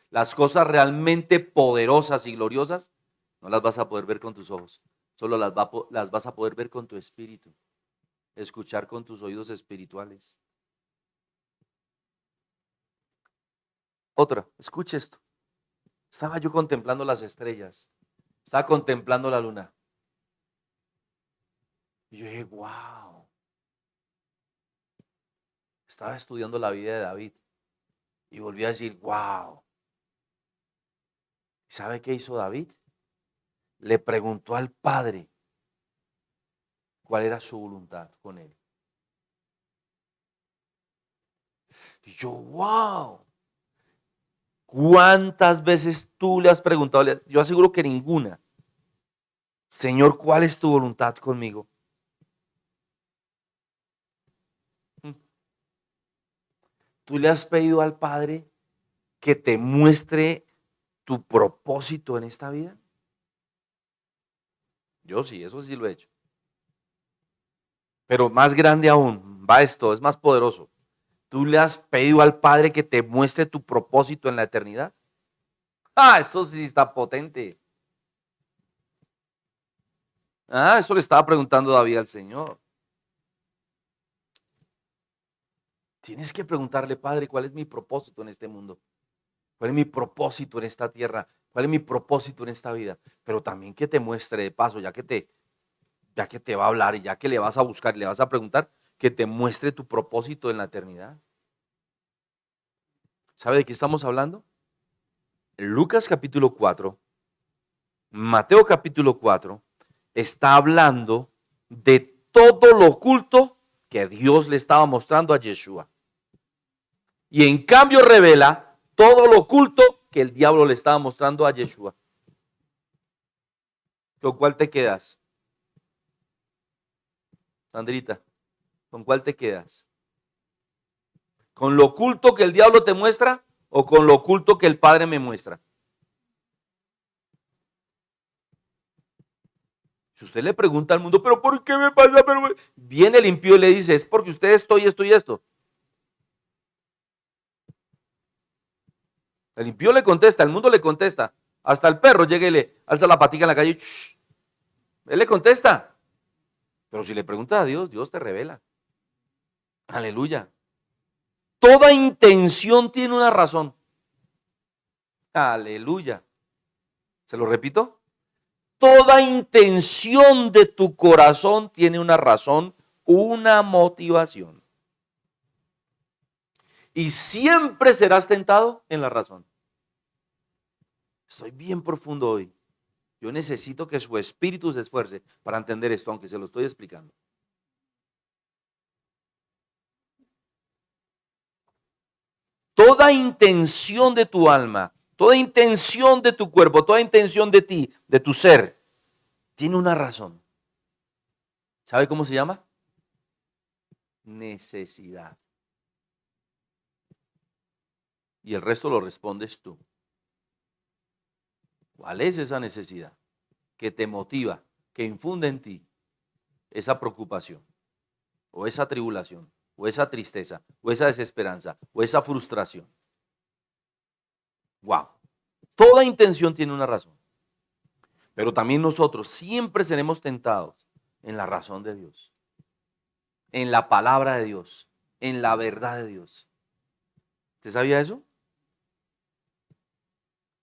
Las cosas realmente poderosas y gloriosas no las vas a poder ver con tus ojos, solo las vas a poder ver con tu espíritu, escuchar con tus oídos espirituales. Otra, escuche esto. Estaba yo contemplando las estrellas, estaba contemplando la luna. Y yo dije, wow. Estaba estudiando la vida de David y volví a decir, wow. ¿Y sabe qué hizo David? Le preguntó al Padre cuál era su voluntad con él. Y yo, wow. ¿Cuántas veces tú le has preguntado? Yo aseguro que ninguna. Señor, ¿cuál es tu voluntad conmigo? ¿Tú le has pedido al Padre que te muestre tu propósito en esta vida? Yo sí, eso sí lo he hecho. Pero más grande aún, va esto, es más poderoso. ¿Tú le has pedido al Padre que te muestre tu propósito en la eternidad? Ah, eso sí está potente. Ah, eso le estaba preguntando David al Señor. Tienes que preguntarle, Padre, ¿cuál es mi propósito en este mundo? ¿Cuál es mi propósito en esta tierra? ¿Cuál es mi propósito en esta vida? Pero también que te muestre de paso, ya que te va a hablar y ya que le vas a buscar y le vas a preguntar, que te muestre tu propósito en la eternidad. ¿Sabe de qué estamos hablando? En Lucas capítulo 4, Mateo capítulo 4, está hablando de todo lo oculto que Dios le estaba mostrando a Yeshua. Y en cambio revela todo lo oculto que el diablo le estaba mostrando a Yeshua. ¿Con cuál te quedas? Sandrita, ¿con cuál te quedas? ¿Con lo oculto que el diablo te muestra o con lo oculto que el Padre me muestra? Si usted le pregunta al mundo, ¿pero por qué me pasa? Viene el impío y le dice, es porque usted esto y esto y esto. El impío le contesta, el mundo le contesta. Hasta el perro llega y le alza la patica en la calle. ¡Shh! Él le contesta. Pero si le preguntas a Dios, Dios te revela. Aleluya. Toda intención tiene una razón. Aleluya. ¿Se lo repito? Toda intención de tu corazón tiene una razón, una motivación. Y siempre serás tentado en la razón. Estoy bien profundo hoy. Yo necesito que su espíritu se esfuerce para entender esto, aunque se lo estoy explicando. Toda intención de tu alma toda intención de tu cuerpo, toda intención de ti, de tu ser, tiene una razón. ¿Sabe cómo se llama? Necesidad. Y el resto lo respondes tú. ¿Cuál es esa necesidad que te motiva, que infunde en ti esa preocupación, o esa tribulación, o esa tristeza, o esa desesperanza, o esa frustración? Wow. Toda intención tiene una razón. Pero también nosotros siempre seremos tentados en la razón de Dios, en la palabra de Dios, en la verdad de Dios. ¿Usted sabía eso?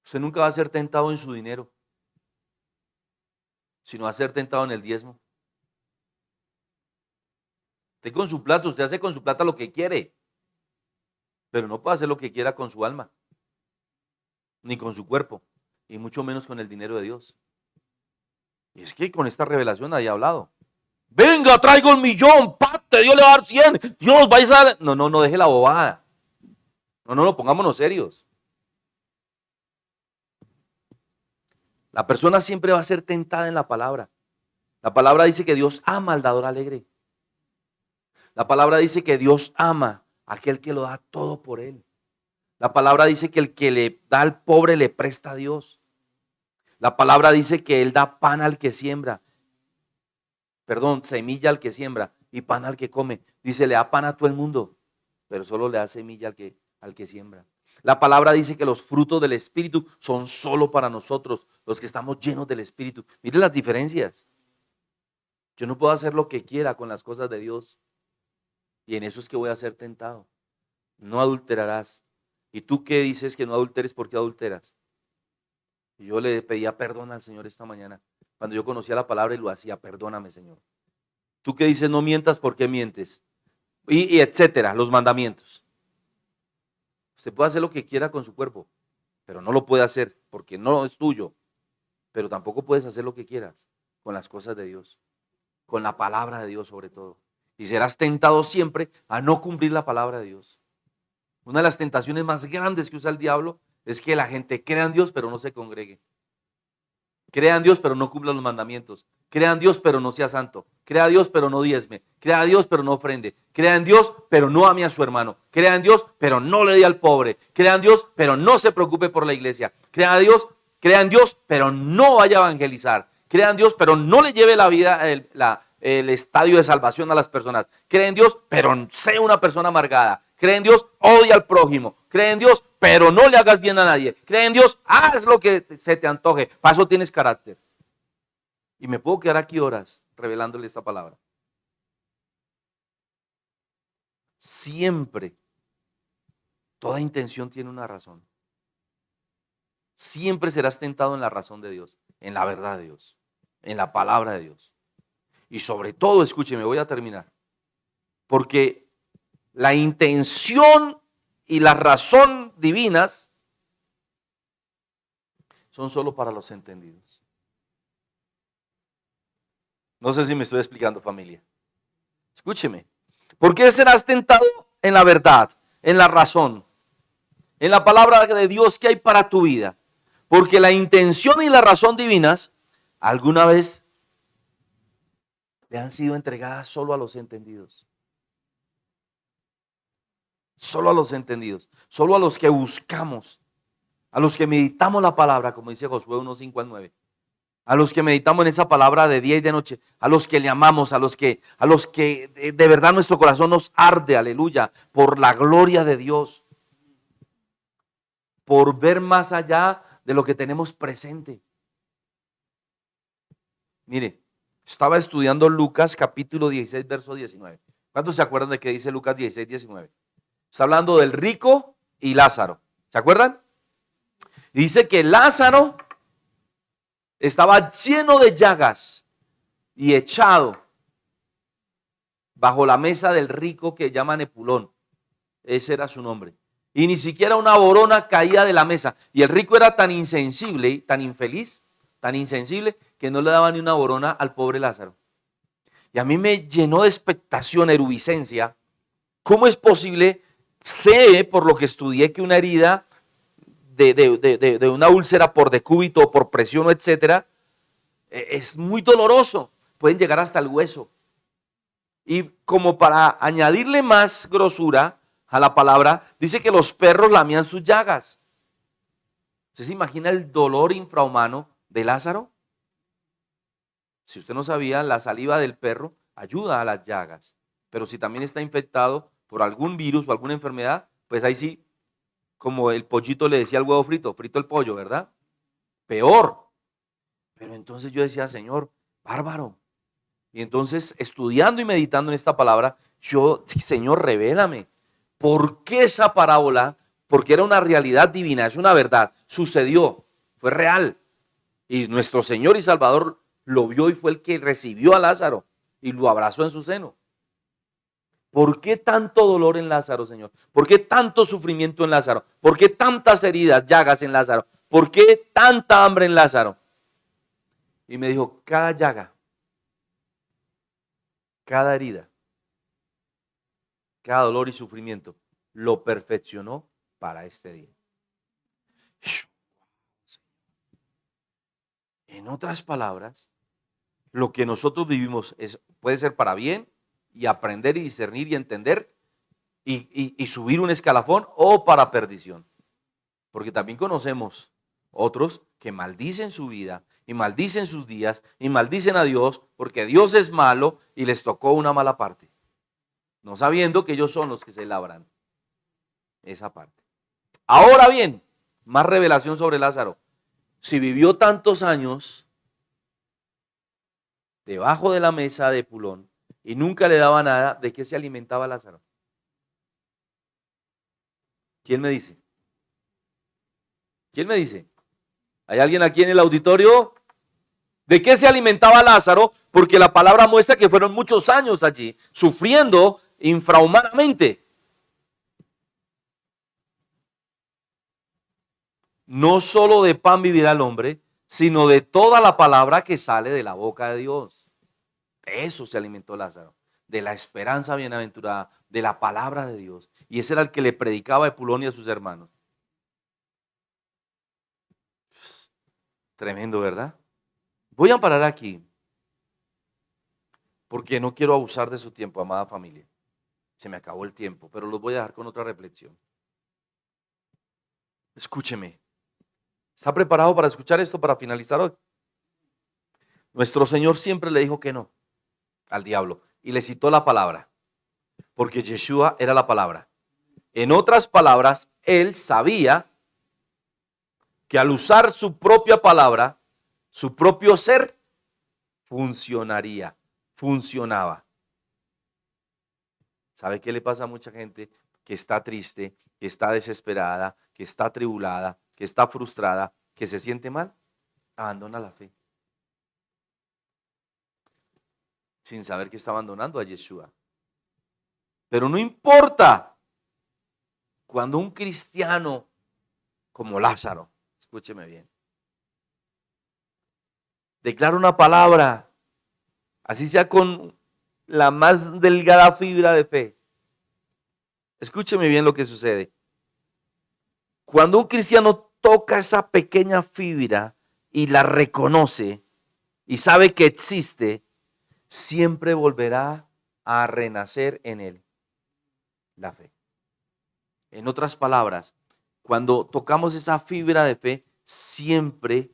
Usted nunca va a ser tentado en su dinero, sino va a ser tentado en el diezmo. Usted con su plata, usted hace con su plata lo que quiere, pero no puede hacer lo que quiera con su alma, ni con su cuerpo, y mucho menos con el dinero de Dios. Y es que con esta revelación había hablado. Venga, traigo el millón, pate, Dios le va a dar 100, Dios vaya a dar. No deje la bobada. No, pongámonos serios. La persona siempre va a ser tentada en la palabra. La palabra dice que Dios ama al dador alegre. La palabra dice que Dios ama a aquel que lo da todo por él. La palabra dice que el que le da al pobre le presta a Dios. La palabra dice que Él da pan al que siembra. Perdón, semilla al que siembra y pan al que come. Dice, le da pan a todo el mundo, pero solo le da semilla al que siembra. La palabra dice que los frutos del Espíritu son solo para nosotros, los que estamos llenos del Espíritu. Mire las diferencias. Yo no puedo hacer lo que quiera con las cosas de Dios. Y en eso es que voy a ser tentado. No adulterarás. ¿Y tú qué dices que no adulteres? ¿Por qué adulteras? Y yo le pedía perdón al Señor esta mañana. Cuando yo conocía la palabra y lo hacía, perdóname, Señor. ¿Tú qué dices? No mientas, ¿por qué mientes? Y etcétera, los mandamientos. Usted puede hacer lo que quiera con su cuerpo, pero no lo puede hacer porque no es tuyo. Pero tampoco puedes hacer lo que quieras con las cosas de Dios, con la palabra de Dios sobre todo. Y serás tentado siempre a no cumplir la palabra de Dios. Una de las tentaciones más grandes que usa el diablo es que la gente crea en Dios pero no se congregue. Crea en Dios pero no cumpla los mandamientos. Crea en Dios pero no sea santo. Crea a Dios pero no diezme. Crea a Dios pero no ofrende. Crea en Dios pero no ame a su hermano. Crea en Dios pero no le dé al pobre. Crea en Dios pero no se preocupe por la iglesia. Crea en Dios pero no vaya a evangelizar. Crea en Dios pero no le lleve la vida, el estadio de salvación a las personas. Cree en Dios pero sea una persona amargada. Cree en Dios, odia al prójimo. Cree en Dios, pero no le hagas bien a nadie. Cree en Dios, haz lo que se te antoje. Para eso tienes carácter. Y me puedo quedar aquí horas revelándole esta palabra. Siempre, toda intención tiene una razón. Siempre serás tentado en la razón de Dios, en la verdad de Dios, en la palabra de Dios. Y sobre todo, escúcheme, voy a terminar. Porque la intención y la razón divinas son solo para los entendidos. No sé si me estoy explicando, familia. Escúcheme. ¿Por qué serás tentado en la verdad, en la razón, en la palabra de Dios que hay para tu vida? Porque la intención y la razón divinas alguna vez le han sido entregadas solo a los entendidos. Solo a los entendidos, solo a los que buscamos, a los que meditamos la palabra, como dice Josué 1:5-9, a los que meditamos en esa palabra de día y de noche, a los que le amamos, a los que de verdad nuestro corazón nos arde, aleluya, por la gloria de Dios, por ver más allá de lo que tenemos presente. Mire, estaba estudiando Lucas capítulo 16, verso 19. ¿Cuántos se acuerdan de qué dice Lucas 16, 19? Está hablando del rico y Lázaro. ¿Se acuerdan? Dice que Lázaro estaba lleno de llagas y echado bajo la mesa del rico que llaman Epulón. Ese era su nombre. Y ni siquiera una borona caía de la mesa. Y el rico era tan insensible, tan infeliz, tan insensible, que no le daba ni una borona al pobre Lázaro. Y a mí me llenó de expectación, erudicencia. ¿Cómo es posible? Sé, por lo que estudié, que una herida de una úlcera por decúbito o por presión, etcétera, es muy doloroso. Pueden llegar hasta el hueso. Y como para añadirle más grosura a la palabra, dice que los perros lamían sus llagas. ¿Usted se imagina el dolor infrahumano de Lázaro? Si usted no sabía, la saliva del perro ayuda a las llagas. Pero si también está infectado por algún virus o alguna enfermedad, pues ahí sí, como el pollito le decía al huevo frito, frito el pollo, ¿verdad? Peor. Pero entonces yo decía, Señor, bárbaro. Y entonces, estudiando y meditando en esta palabra, yo, Señor, revélame, ¿por qué esa parábola? Porque era una realidad divina, es una verdad, sucedió, fue real. Y nuestro Señor y Salvador lo vio y fue el que recibió a Lázaro y lo abrazó en su seno. ¿Por qué tanto dolor en Lázaro, Señor? ¿Por qué tanto sufrimiento en Lázaro? ¿Por qué tantas heridas, llagas en Lázaro? ¿Por qué tanta hambre en Lázaro? Y me dijo, cada llaga, cada herida, cada dolor y sufrimiento lo perfeccionó para este día. En otras palabras, lo que nosotros vivimos puede ser para bien y aprender y discernir y entender y subir un escalafón, o para perdición. Porque también conocemos otros que maldicen su vida y maldicen sus días y maldicen a Dios porque Dios es malo y les tocó una mala parte, no sabiendo que ellos son los que se labran esa parte. Ahora bien, más revelación sobre Lázaro. Si vivió tantos años debajo de la mesa de Epulón y nunca le daba nada, ¿de qué se alimentaba Lázaro? ¿Quién me dice? ¿Quién me dice? ¿Hay alguien aquí en el auditorio? ¿De qué se alimentaba Lázaro? Porque la palabra muestra que fueron muchos años allí, sufriendo infrahumanamente. No solo de pan vivirá el hombre, sino de toda la palabra que sale de la boca de Dios. De eso se alimentó Lázaro, de la esperanza bienaventurada, de la palabra de Dios. Y ese era el que le predicaba a Epulón y a sus hermanos. Tremendo, ¿verdad? Voy a parar aquí, porque no quiero abusar de su tiempo, amada familia. Se me acabó el tiempo, pero los voy a dejar con otra reflexión. Escúcheme. ¿Está preparado para escuchar esto para finalizar hoy? Nuestro Señor siempre le dijo que no al diablo y le citó la palabra, porque Yeshua era la palabra. En otras palabras, él sabía que al usar su propia palabra, su propio ser funcionaba. ¿Sabe qué le pasa a mucha gente que está triste, que está desesperada, que está atribulada, que está frustrada, que se siente mal? Abandona la fe, sin saber que está abandonando a Yeshua. Pero no importa cuando un cristiano como Lázaro, escúcheme bien, declara una palabra, así sea con la más delgada fibra de fe. Escúcheme bien lo que sucede. Cuando un cristiano toca esa pequeña fibra y la reconoce y sabe que existe, siempre volverá a renacer en él la fe. En otras palabras, cuando tocamos esa fibra de fe, siempre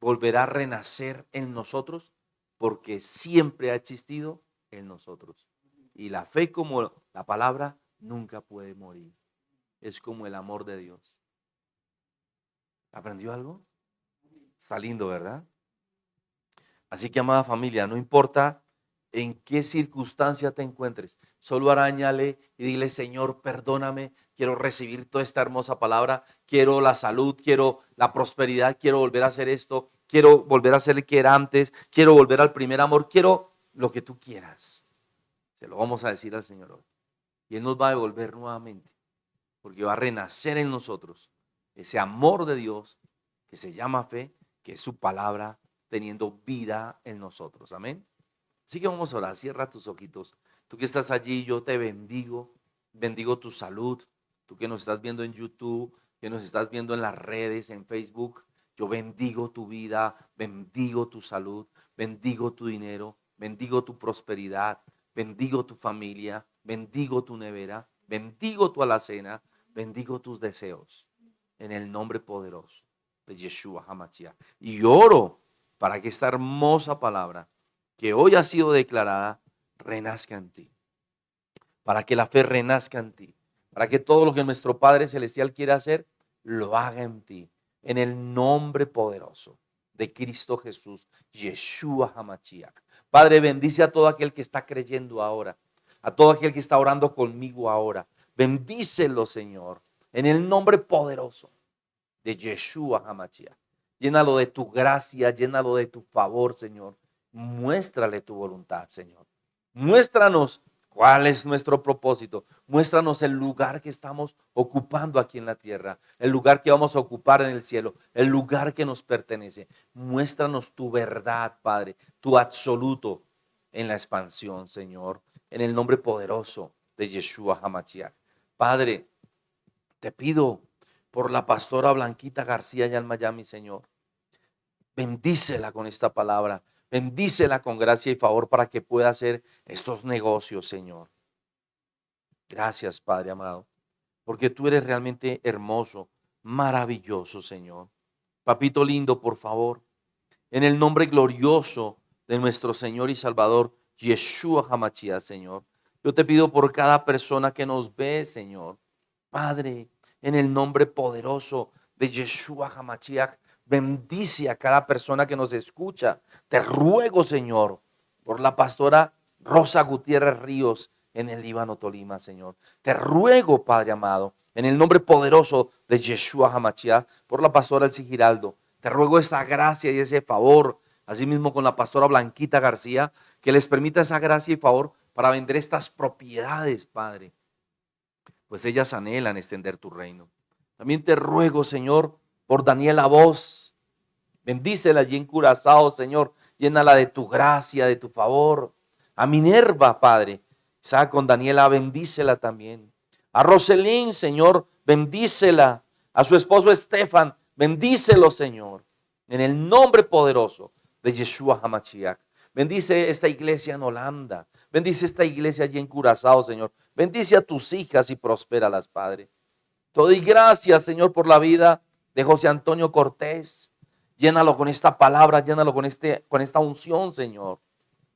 volverá a renacer en nosotros, porque siempre ha existido en nosotros. Y la fe, como la palabra, nunca puede morir. Es como el amor de Dios. ¿Aprendió algo? Está lindo, ¿verdad? Así que, amada familia, no importa en qué circunstancia te encuentres, solo arañale y dile: Señor, perdóname, quiero recibir toda esta hermosa palabra, quiero la salud, quiero la prosperidad, quiero volver a hacer esto, quiero volver a ser el que era antes, quiero volver al primer amor, quiero lo que tú quieras. Se lo vamos a decir al Señor hoy. Y Él nos va a devolver nuevamente, porque va a renacer en nosotros ese amor de Dios que se llama fe, que es su palabra, teniendo vida en nosotros. Amén. Así que vamos a orar. Cierra tus ojitos. Tú que estás allí, yo te bendigo. Bendigo tu salud. Tú que nos estás viendo en YouTube, que nos estás viendo en las redes, en Facebook. Yo bendigo tu vida, bendigo tu salud, bendigo tu dinero, bendigo tu prosperidad, bendigo tu familia, bendigo tu nevera, bendigo tu alacena, bendigo tus deseos. En el nombre poderoso de Yeshua HaMashiach. Y oro para que esta hermosa palabra que hoy ha sido declarada renazca en ti. Para que la fe renazca en ti. Para que todo lo que nuestro Padre Celestial quiere hacer, lo haga en ti. En el nombre poderoso de Cristo Jesús, Yeshua HaMashiach. Padre, bendice a todo aquel que está creyendo ahora. A todo aquel que está orando conmigo ahora. Bendícelo, Señor. En el nombre poderoso de Yeshua HaMashiach. Llénalo de tu gracia, llénalo de tu favor, Señor. Muéstrale tu voluntad, Señor. Muéstranos cuál es nuestro propósito. Muéstranos el lugar que estamos ocupando aquí en la tierra, el lugar que vamos a ocupar en el cielo, el lugar que nos pertenece. Muéstranos tu verdad, Padre, tu absoluto en la expansión, Señor, en el nombre poderoso de Yeshua HaMashiach. Padre, te pido por la pastora Blanquita García allá en Miami, Señor. Bendícela con esta palabra. Bendícela con gracia y favor para que pueda hacer estos negocios, Señor. Gracias, Padre amado, porque tú eres realmente hermoso, maravilloso, Señor. Papito lindo, por favor, en el nombre glorioso de nuestro Señor y Salvador, Yeshua HaMashiach, Señor. Yo te pido por cada persona que nos ve, Señor. Padre, en el nombre poderoso de Yeshua HaMashiach, bendice a cada persona que nos escucha. Te ruego, Señor, por la pastora Rosa Gutiérrez Ríos en el Líbano, Tolima, Señor. Te ruego, Padre amado, en el nombre poderoso de Yeshua HaMashiach, por la pastora Elsie Giraldo. Te ruego esa gracia y ese favor, asimismo con la pastora Blanquita García, que les permita esa gracia y favor para vender estas propiedades, Padre, pues ellas anhelan extender tu reino. También te ruego, Señor, por Daniela Voz. Bendícela allí en Curazao, Señor. Llénala de tu gracia, de tu favor. A Minerva, Padre. Está con Daniela, bendícela también. A Roselín, Señor, bendícela. A su esposo Estefan, bendícelo, Señor. En el nombre poderoso de Yeshua HaMashiach. Bendice esta iglesia en Holanda. Bendice esta iglesia allí en Curazao, Señor. Bendice a tus hijas y prospéralas, Padre. Te doy gracias, Señor, por la vida de José Antonio Cortés. Llénalo con esta palabra, llénalo con esta unción, Señor.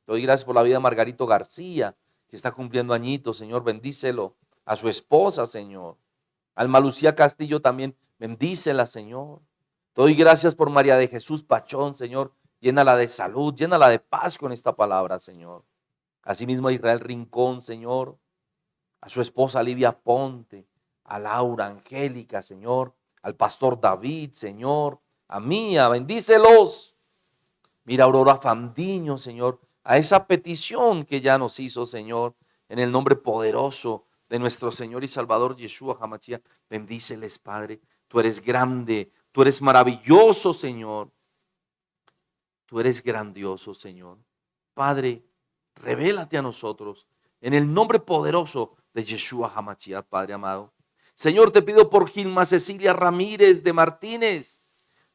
Te doy gracias por la vida de Margarito García, que está cumpliendo añitos, Señor. Bendícelo. A su esposa, Señor. Alma Lucía Castillo también, bendícela, Señor. Te doy gracias por María de Jesús Pachón, Señor. Llénala de salud, llénala de paz con esta palabra, Señor. Asimismo a Israel Rincón, Señor. A su esposa Livia Ponte, a Laura Angélica, Señor. Al pastor David, Señor. A Mía, bendícelos. Mira, Aurora Fandiño, Señor, a esa petición que ya nos hizo, Señor, en el nombre poderoso de nuestro Señor y Salvador Yeshua HaMashiach. Bendíceles, Padre. Tú eres grande, tú eres maravilloso, Señor. Tú eres grandioso, Señor. Padre, revélate a nosotros en el nombre poderoso de Yeshua HaMashiach, Padre amado. Señor, te pido por Gilma Cecilia Ramírez de Martínez.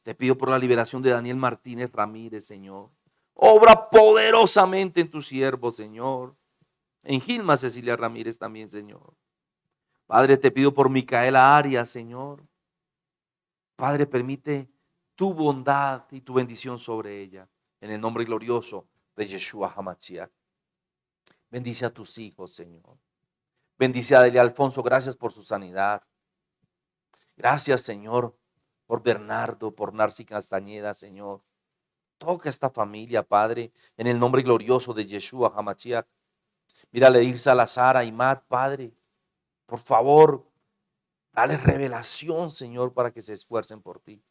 Te pido por la liberación de Daniel Martínez Ramírez, Señor. Obra poderosamente en tu siervo, Señor. En Gilma Cecilia Ramírez también, Señor. Padre, te pido por Micaela Arias, Señor. Padre, permite tu bondad y tu bendición sobre ella. En el nombre glorioso de Yeshua HaMashiach. Bendice a tus hijos, Señor. Bendice a Delia Alfonso. Gracias por su sanidad. Gracias, Señor, por Bernardo, por Narci Castañeda, Señor. Toca esta familia, Padre, en el nombre glorioso de Yeshua HaMashiach. Mírale ir Salazar, a Imad, Padre. Por favor, dale revelación, Señor, para que se esfuercen por ti.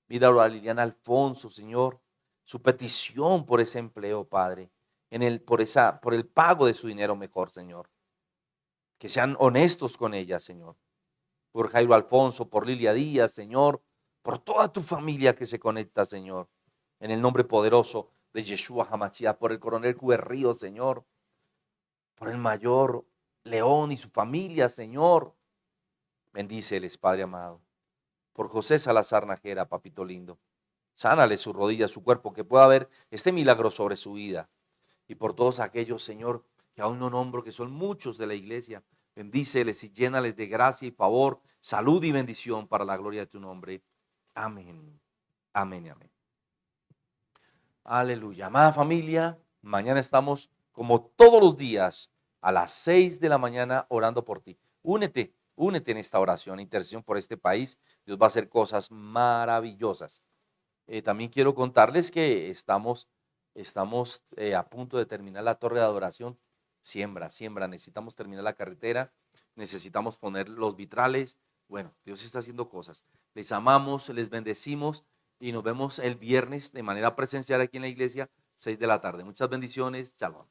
Míralo a Liliana Alfonso, Señor. Su petición por ese empleo, Padre. Por el pago de su dinero mejor, Señor. Que sean honestos con ella, Señor. Por Jairo Alfonso, por Lilia Díaz, Señor. Por toda tu familia que se conecta, Señor. En el nombre poderoso de Yeshua HaMashiach. Por el coronel Cuber Ríos, Señor. Por el mayor León y su familia, Señor. Bendíceles, Padre amado. por José Salazar Nájera, papito lindo. Sánale su rodilla, su cuerpo, que pueda haber este milagro sobre su vida. Y por todos aquellos, Señor, que aún no nombro, que son muchos de la iglesia, bendíceles y llénales de gracia y favor, salud y bendición para la gloria de tu nombre. Amén. Amén y amén. Aleluya. Amada familia, mañana estamos como todos los días a las 6 de la mañana orando por ti. Únete en esta oración, intercesión por este país. Dios va a hacer cosas maravillosas. También quiero contarles que estamos a punto de terminar la torre de adoración. Siembra. Necesitamos terminar la carretera, necesitamos poner los vitrales. Bueno, Dios está haciendo cosas. Les amamos, les bendecimos y nos vemos el viernes de manera presencial aquí en la iglesia, 6 de la tarde. Muchas bendiciones. Shalom.